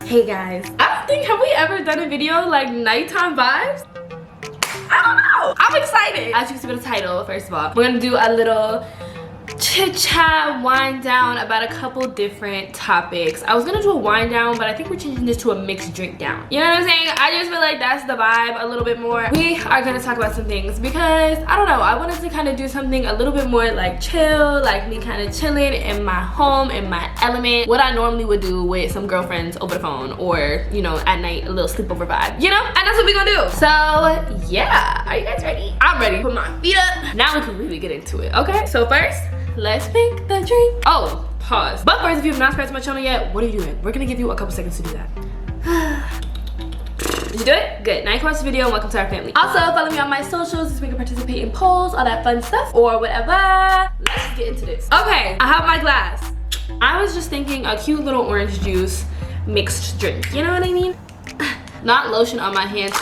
Hey guys, I don't think, have we ever done a video like nighttime vibes? I don't know. I'm excited. As you can see by the title, first of all, we're gonna do a little chit chat, wind down about a couple different topics. I was gonna do a wind down, but I think we're changing this to a mixed drink down. You know what I'm saying? I just feel like that's the vibe a little bit more. We are gonna talk about some things because I don't know, I wanted to kind of do something a little bit more like chill, like me kind of chilling in my home, in my element, what I normally would do with some girlfriends over the phone, or you know, at night, a little sleepover vibe, you know? And that's what we're gonna do. So yeah, are you guys ready? I'm ready. Put my feet up. Now we can really get into it, okay? So first, let's pick the drink. Oh, pause. But first, if you have not subscribed to my channel yet, what are you doing? We're gonna give you a couple seconds to do that. Did you do it? Good. Now you can watch the video and welcome to our family. Also, follow me on my socials so we can participate in polls, all that fun stuff, or whatever. Let's just get into this. Okay, I have my glass. I was just thinking a cute little orange juice mixed drink. You know what I mean? Not lotion on my hands.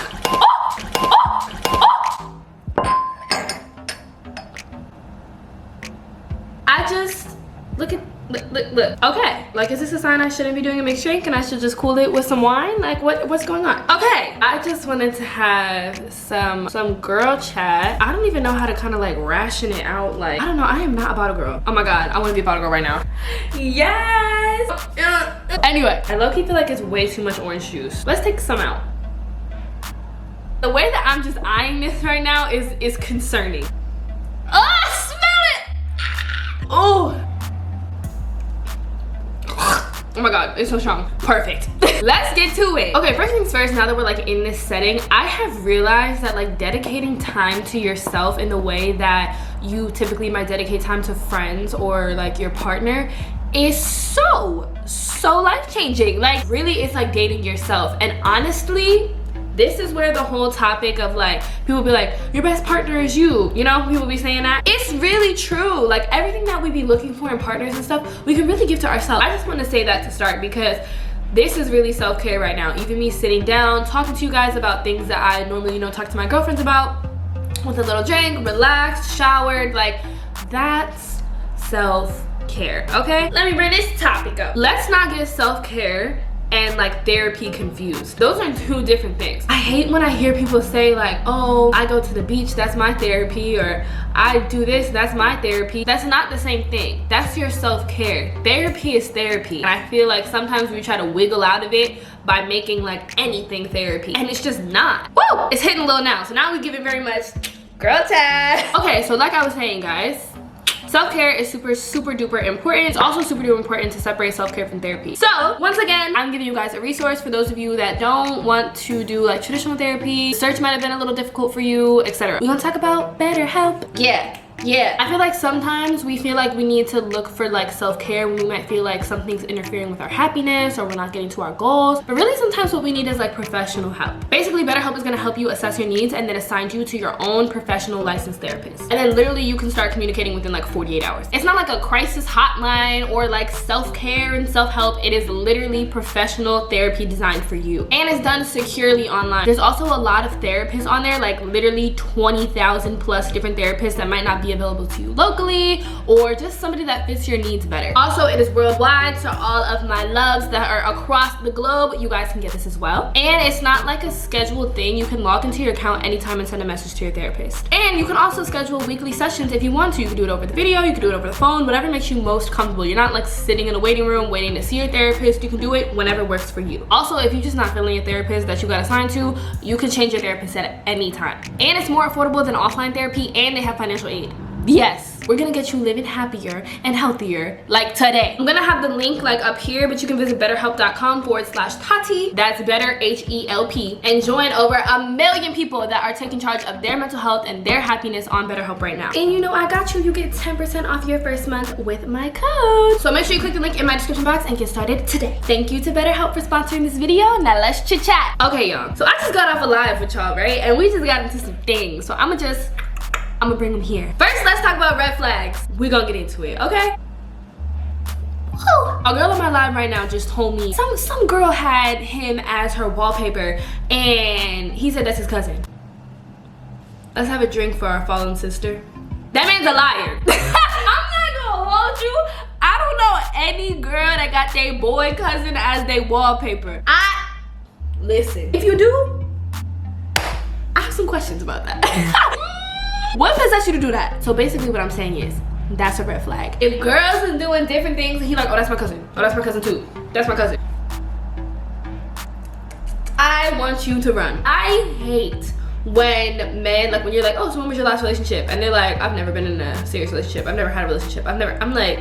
I just, look. Okay, like, is this a sign I shouldn't be doing a mixed drink and I should just cool it with some wine? Like, what's going on? Okay, I just wanted to have some girl chat. I don't even know how to kind of like ration it out. Like, I don't know, I am not a bottle girl. Oh my God, I want to be a bottle girl right now. Yes! Anyway, I low-key feel like it's way too much orange juice. Let's take some out. The way that I'm just eyeing this right now is concerning. Oh, smell it! Oh. Oh my God, it's so strong. Perfect. Let's get to it. Okay, first things first, now that we're like in this setting, I have realized that like dedicating time to yourself in the way that you typically might dedicate time to friends or like your partner is so life-changing. Like, really, it's like dating yourself. And honestly, this is where the whole topic of like, people be like, your best partner is you. You know, people be saying that. It's really true. Like, everything that we be looking for in partners and stuff, we can really give to ourselves. I just want to say that to start because this is really self-care right now. Even me sitting down, talking to you guys about things that I normally, you know, talk to my girlfriends about with a little drink, relaxed, showered, like, that's self-care, okay? Let me bring this topic up. Let's not get self-care and like therapy confused. Those are two different things. I hate when I hear people say like, oh, I go to the beach, that's my therapy, or I do this, that's my therapy. That's not the same thing. That's your self-care. Therapy is therapy. And I feel like sometimes we try to wiggle out of it by making like anything therapy, and it's just not. Woo! It's hitting low now, so now we give it very much girl time. Okay, so like I was saying, guys, self-care is super duper important. It's also super duper important to separate self-care from therapy. So once again, I'm giving you guys a resource for those of you that don't want to do like traditional therapy. Search might have been a little difficult for you, etc. We're gonna talk about BetterHelp. Yeah, I feel like sometimes we feel like we need to look for like self-care when we might feel like something's interfering with our happiness or we're not getting to our goals. But really sometimes what we need is like professional help. Basically, BetterHelp is gonna help you assess your needs and then assign you to your own professional licensed therapist. And then literally you can start communicating within like 48 hours. It's not like a crisis hotline or like self-care and self-help. It is literally professional therapy designed for you. And it's done securely online. There's also a lot of therapists on there, like literally 20,000 plus different therapists that might not be available to you locally, or just somebody that fits your needs better. Also, it is worldwide, so all of my loves that are across the globe, you guys can get this as well. And it's not like a scheduled thing. You can log into your account anytime and send a message to your therapist. And you can also schedule weekly sessions if you want to. You can do it over the video, you can do it over the phone, whatever makes you most comfortable. You're not like sitting in a waiting room waiting to see your therapist. You can do it whenever works for you. Also, if you're just not feeling a therapist that you got assigned to, you can change your therapist at any time. And it's more affordable than offline therapy, and they have financial aid. Yes, we're gonna get you living happier and healthier like today. I'm gonna have the link like up here, but you can visit betterhelp.com/Taty. That's better HELP, and join over 1 million people that are taking charge of their mental health and their happiness on BetterHelp right now. And you know I got you. You get 10% off your first month with my code. So make sure you click the link in my description box and get started today. Thank you to BetterHelp for sponsoring this video. Now let's chit chat. Okay, y'all. So I just got off a live with y'all, right? And we just got into some things. So I'm gonna bring them here. First, let's talk about red flags. We're gonna get into it, okay? Woo. A girl on my live right now just told me some girl had him as her wallpaper and he said that's his cousin. Let's have a drink for our fallen sister. That man's a liar. I'm not gonna hold you. I don't know any girl that got their boy cousin as their wallpaper. Listen, if you do, I have some questions about that. What possessed you to do that? So basically what I'm saying is, that's a red flag. If girls are doing different things and he like, oh, that's my cousin. Oh, that's my cousin too. That's my cousin. I want you to run. I hate when men, like when you're like, oh, so when was your last relationship? And they're like, I've never been in a serious relationship. I've never had a relationship. I'm like,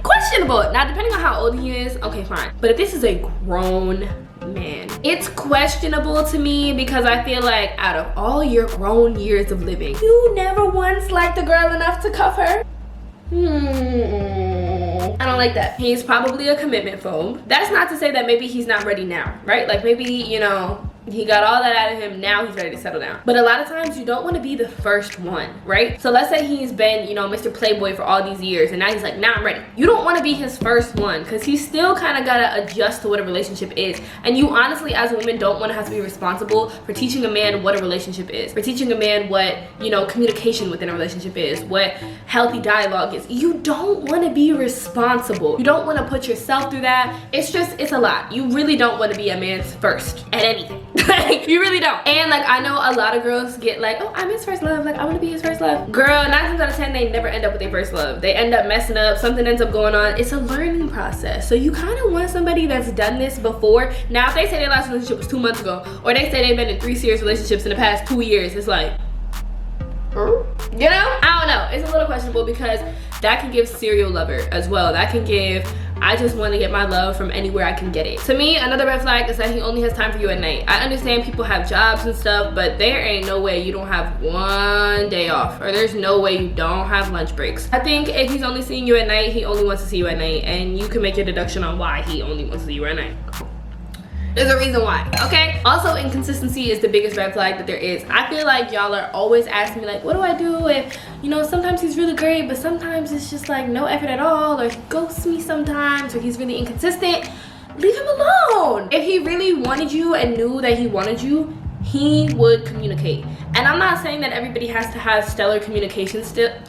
questionable. Now, depending on how old he is, okay, fine. But if this is a grown man, it's questionable to me because I feel like out of all your grown years of living, you never once liked a girl enough to cuff her. I don't like that. He's probably a commitment phobe. That's not to say that maybe he's not ready now, right? Like maybe, you know, he got all that out of him, now he's ready to settle down. But a lot of times you don't want to be the first one, right? So let's say he's been, you know, Mr. Playboy for all these years and now he's like, nah, I'm ready. You don't want to be his first one because he's still kind of got to adjust to what a relationship is. And you honestly, as a woman, don't want to have to be responsible for teaching a man what a relationship is, for teaching a man what, you know, communication within a relationship is, what healthy dialogue is. You don't want to be responsible. You don't want to put yourself through that. It's just, it's a lot. You really don't want to be a man's first at anything. You really don't. And like, I know a lot of girls get like, oh, I'm his first love, like I want to be his first love. Girl, 9 times out of 10 they never end up with their first love. They end up messing up, something ends up going on. It's a learning process. So you kind of want somebody that's done this before. Now if they say their last relationship was 2 months ago, or they say they've been in 3 serious relationships in the past 2 years, it's like, you know, I don't know. It's a little questionable because that can give serial lover as well. That can give, I just want to get my love from anywhere I can get it. To me, another red flag is that he only has time for you at night. I understand people have jobs and stuff, but there ain't no way you don't have one day off, or there's no way you don't have lunch breaks. I think if he's only seeing you at night, he only wants to see you at night, and you can make your deduction on why he only wants to see you at night. There's a reason why, okay? Also, inconsistency is the biggest red flag that there is. I feel like y'all are always asking me like, what do I do if, you know, sometimes he's really great, but sometimes it's just like no effort at all, or he ghosts me sometimes, or he's really inconsistent. Leave him alone. If he really wanted you and knew that he wanted you, he would communicate. And I'm not saying that everybody has to have stellar communication skills,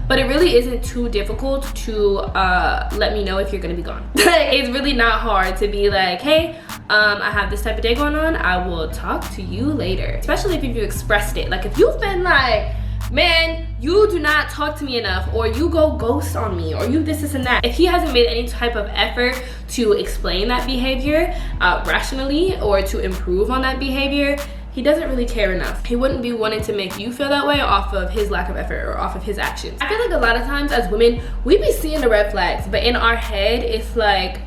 but it really isn't too difficult to let me know if you're gonna be gone. It's really not hard to be like, hey, I have this type of day going on, I will talk to you later. Especially if you expressed it. Like if you've been like, man, you do not talk to me enough, or you go ghost on me, or you this and that. If he hasn't made any type of effort to explain that behavior rationally, or to improve on that behavior, he doesn't really care enough. He wouldn't be wanting to make you feel that way off of his lack of effort or off of his actions. I feel like a lot of times as women, we be seeing the red flags, but in our head, it's like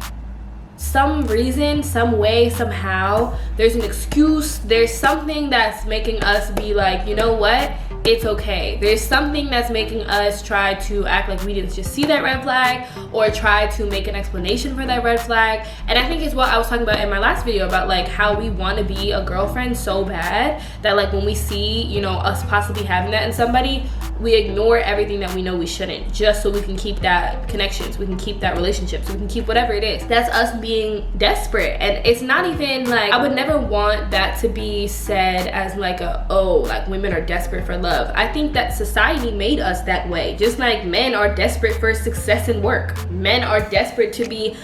some reason, some way, somehow, there's an excuse, there's something that's making us be like, you know what? It's okay. There's something that's making us try to act like we didn't just see that red flag, or try to make an explanation for that red flag. And I think it's what I was talking about in my last video about like how we want to be a girlfriend so bad that like when we see, you know, us possibly having that in somebody, we ignore everything that we know we shouldn't, just so we can keep that connections, we can keep that relationship, so we can keep whatever it is. That's us being desperate. And it's not even like, I would never want that to be said as like a, oh, like women are desperate for love. I think that society made us that way. Just like men are desperate for success in work. Men are desperate to be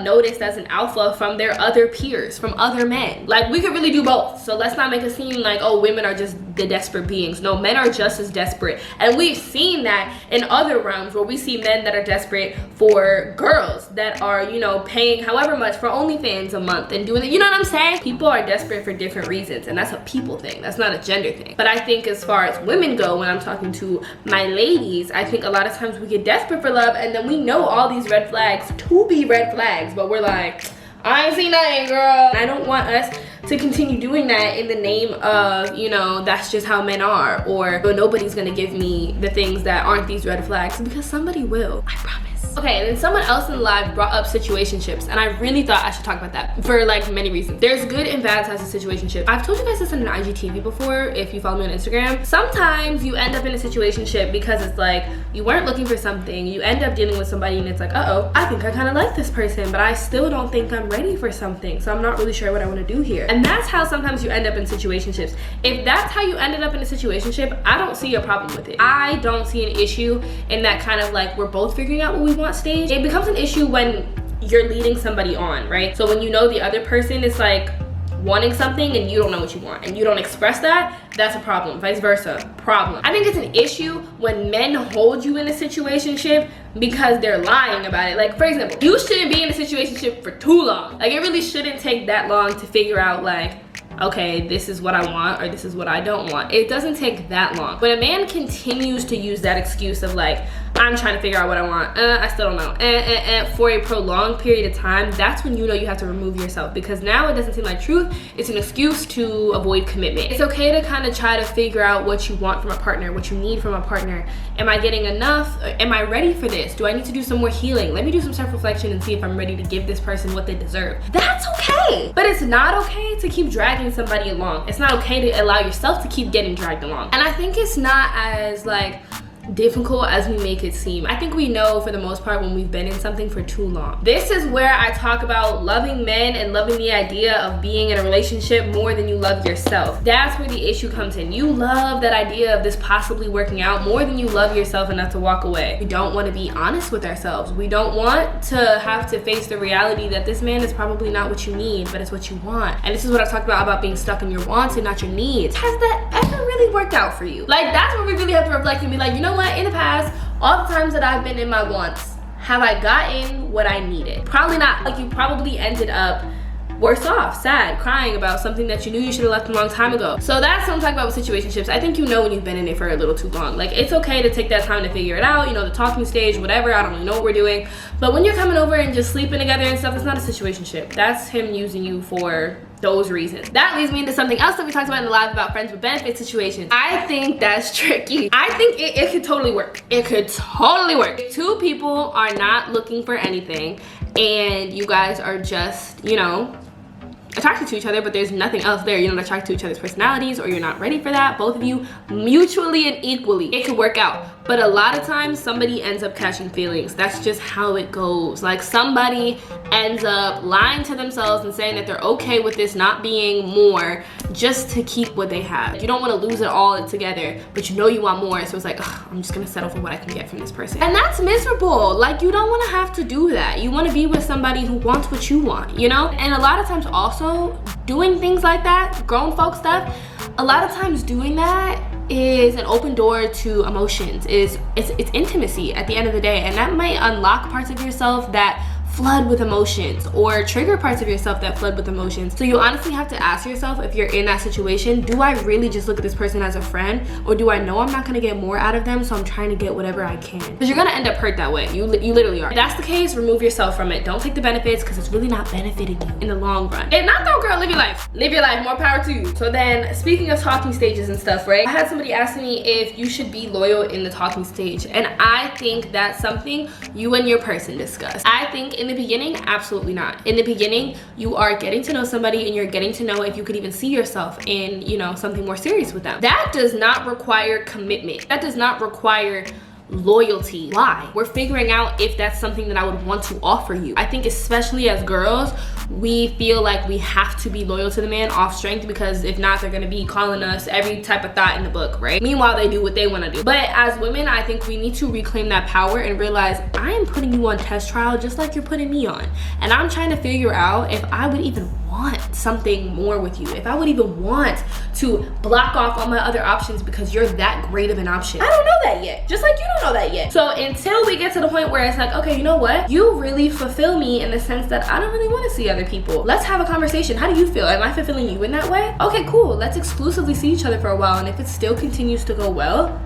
noticed as an alpha from their other peers, from other men. Like we could really do both. So let's not make it seem like, oh, women are just the desperate beings. No, men are just as desperate. And we've seen that in other realms where we see men that are desperate for girls that are, you know, paying however much for OnlyFans a month and doing it. You know what I'm saying? People are desperate for different reasons, and that's a people thing. That's not a gender thing. But I think as far as women go, when I'm talking to my ladies, I think a lot of times we get desperate for love, and then we know all these red flags to be red flags, but we're like, I ain't seen nothing, girl. I don't want us to continue doing that in the name of, you know, that's just how men are, or nobody's gonna give me the things that aren't these red flags, because somebody will, I promise. Yes. Okay, and then someone else in the live brought up situationships, and I really thought I should talk about that for like many reasons. There's good and bad sides of situationship. I've told you guys this in an IGTV before, if you follow me on Instagram. Sometimes you end up in a situationship because it's like you weren't looking for something, you end up dealing with somebody and it's like, uh-oh, I think I kind of like this person, but I still don't think I'm ready for something, so I'm not really sure what I want to do here. And that's how sometimes you end up in situationships. If that's how you ended up in a situationship, I don't see a problem with it. I don't see an issue in that kind of like we're both figuring out what we want stage. It becomes an issue when you're leading somebody on, right? So when you know the other person is like wanting something and you don't know what you want and you don't express that, that's a problem. Vice versa, problem. I think it's an issue when men hold you in a situationship because they're lying about it. Like, for example, you shouldn't be in a situationship for too long. Like, it really shouldn't take that long to figure out like, okay, this is what I want or this is what I don't want. It doesn't take that long. When a man continues to use that excuse of like, I'm trying to figure out what I want, I still don't know, for a prolonged period of time, that's when you know you have to remove yourself, because now it doesn't seem like truth, it's an excuse to avoid commitment. It's okay to kind of try to figure out what you want from a partner, what you need from a partner. Am I getting enough? Am I ready for this? Do I need to do some more healing? Let me do some self-reflection and see if I'm ready to give this person what they deserve. That's okay. But it's not okay to keep dragging somebody along. It's not okay to allow yourself to keep getting dragged along. And I think it's not as like difficult as we make it seem. I think we know for the most part when we've been in something for too long. This is where I talk about loving men and loving the idea of being in a relationship more than you love yourself. That's where the issue comes in. You love that idea of this possibly working out more than you love yourself enough to walk away. We don't want to be honest with ourselves. We don't want to have to face the reality that this man is probably not what you need, but it's what you want. And this is what I talked about being stuck in your wants and not your needs. Has that ever really worked out for you? Like, that's where we really have to reflect and be like, you know what? In the past, all the times that I've been in my wants, have I gotten what I needed? Probably not. Like, you probably ended up worse off, sad, crying about something that you knew you should have left a long time ago. So that's what I'm talking about with situationships. I think you know when you've been in it for a little too long. Like, it's okay to take that time to figure it out, you know, the talking stage, whatever. I don't really know what we're doing. But when you're coming over and just sleeping together and stuff, it's not a situationship. That's him using you for those reasons. That leads me into something else that we talked about in the live about friends with benefits situations. I think that's tricky. I think it could totally work. It could totally work. If two people are not looking for anything and you guys are just, you know, attracted to each other, but there's nothing else there. You're not attracted to each other's personalities, or you're not ready for that. Both of you mutually and equally, it could work out. But a lot of times somebody ends up catching feelings. That's just how it goes. Like, somebody ends up lying to themselves and saying that they're okay with this not being more just to keep what they have. You don't want to lose it all together, but you know you want more. So it's like, ugh, I'm just gonna settle for what I can get from this person. And that's miserable. Like, you don't want to have to do that. You want to be with somebody who wants what you want, you know? And a lot of times also doing things like that, grown folk stuff, a lot of times doing that is an open door to emotions. It's intimacy at the end of the day, and that might unlock parts of yourself that flood with emotions, or trigger parts of yourself that flood with emotions. So you honestly have to ask yourself, if you're in that situation, do I really just look at this person as a friend, or do I know I'm not gonna get more out of them, so I'm trying to get whatever I can? Because you're gonna end up hurt that way. You literally are. If that's the case, remove yourself from it. Don't take the benefits, because it's really not benefiting you in the long run. If not though, girl, live your life. Live your life, more power to you. So then, speaking of talking stages and stuff, right? I had somebody ask me if you should be loyal in the talking stage, and I think that's something you and your person discuss. I think in the beginning, absolutely not. In the beginning, you are getting to know somebody and you're getting to know if you could even see yourself in, you know, something more serious with them. That does not require commitment. That does not require loyalty. Why? We're figuring out if that's something that I would want to offer you. I think especially as girls, we feel like we have to be loyal to the man off strength, because if not, they're gonna be calling us every type of thought in the book, right? Meanwhile, they do what they wanna do. But as women, I think we need to reclaim that power and realize I am putting you on test trial just like you're putting me on. And I'm trying to figure out if I would even want something more with you, if I would even want to block off all my other options because you're that great of an option. I don't know that yet, just like you don't know that yet. So until we get to the point where it's like, okay, you know what? You really fulfill me in the sense that I don't really want to see other people. Let's have a conversation. How do you feel? Am I fulfilling you in that way? Okay, cool. Let's exclusively see each other for a while, and if it still continues to go well,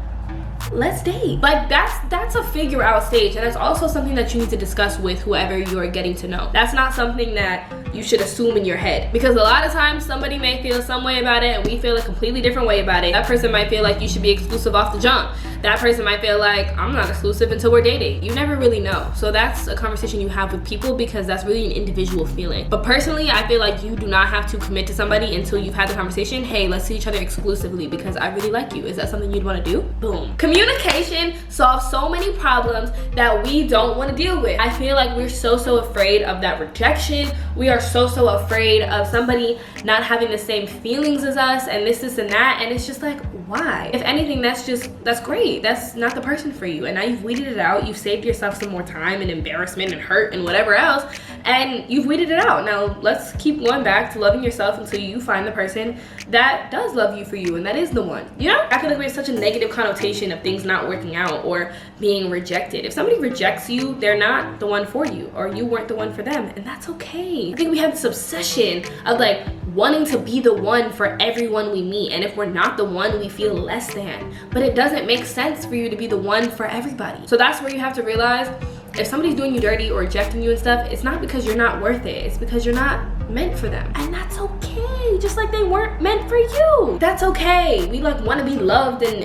let's date. Like, that's a figure out stage, and that's also something that you need to discuss with whoever you're getting to know. That's not something that you should assume in your head. Because a lot of times somebody may feel some way about it and we feel a completely different way about it. That person might feel like you should be exclusive off the jump. That person might feel like, I'm not exclusive until we're dating. You never really know. So that's a conversation you have with people, because that's really an individual feeling. But personally, I feel like you do not have to commit to somebody until you've had the conversation. Hey, let's see each other exclusively because I really like you. Is that something you'd want to do? Boom. Communication solves so many problems that we don't want to deal with. I feel like we're so afraid of that rejection. We are so afraid of somebody not having the same feelings as us and this and that. And it's just like, why? If anything, that's great. That's not the person for you. And now you've weeded it out. You've saved yourself some more time and embarrassment and hurt and whatever else. And you've weeded it out. Now let's keep going back to loving yourself until you find the person that does love you for you and that is the one. You know? I feel like we have such a negative connotation of things not working out or being rejected. If somebody rejects you, they're not the one for you, or you weren't the one for them, and that's okay. I think we have this obsession of like wanting to be the one for everyone we meet, and if we're not the one, we feel less than. But it doesn't make sense for you to be the one for everybody. So that's where you have to realize, if somebody's doing you dirty or rejecting you and stuff, it's not because you're not worth it. It's because you're not meant for them. And that's okay. Just like they weren't meant for you. That's okay. We like want to be loved and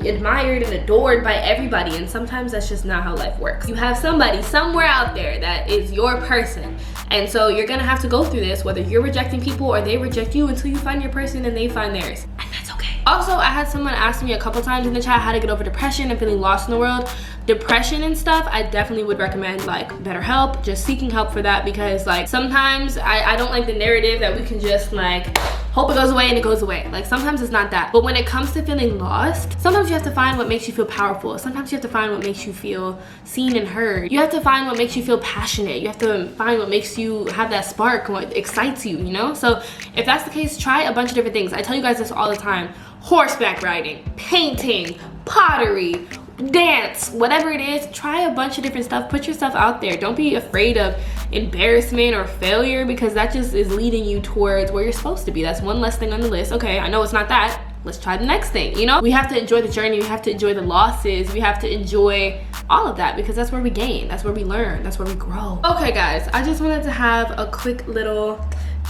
admired and adored by everybody. And sometimes that's just not how life works. You have somebody somewhere out there that is your person. And so you're gonna have to go through this, whether you're rejecting people or they reject you, until you find your person and they find theirs. And that's okay. Also, I had someone ask me a couple times in the chat how to get over depression and feeling lost in the world. Depression and stuff, I definitely would recommend like BetterHelp, just seeking help for that, because like sometimes I don't like the narrative that we can just like hope it goes away and it goes away. Like sometimes it's not that. But when it comes to feeling lost, sometimes you have to find what makes you feel powerful. Sometimes you have to find what makes you feel seen and heard. You have to find what makes you feel passionate. You have to find what makes you have that spark, what excites you, you know? So if that's the case, try a bunch of different things. I tell you guys this all the time. Horseback riding, painting, pottery, dance, whatever it is, try a bunch of different stuff. Put yourself out there. Don't be afraid of embarrassment or failure, because that just is leading you towards where you're supposed to be. That's one less thing on the list. Okay, I know it's not that. Let's try the next thing. You know, we have to enjoy the journey. We have to enjoy the losses. We have to enjoy all of that, because that's where we gain. That's where we learn. That's where we grow. Okay, guys, I just wanted to have a quick little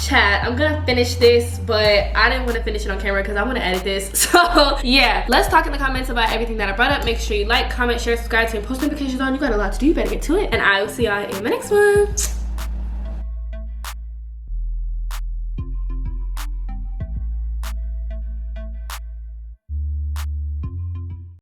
chat. I'm gonna finish this, but I didn't want to finish it on camera because I want to edit this. So yeah, let's talk in the comments about everything that I brought up. Make sure you like, comment, share, subscribe, turn post notifications on. You got a lot to do. You better get to it, and I will see y'all in my next one.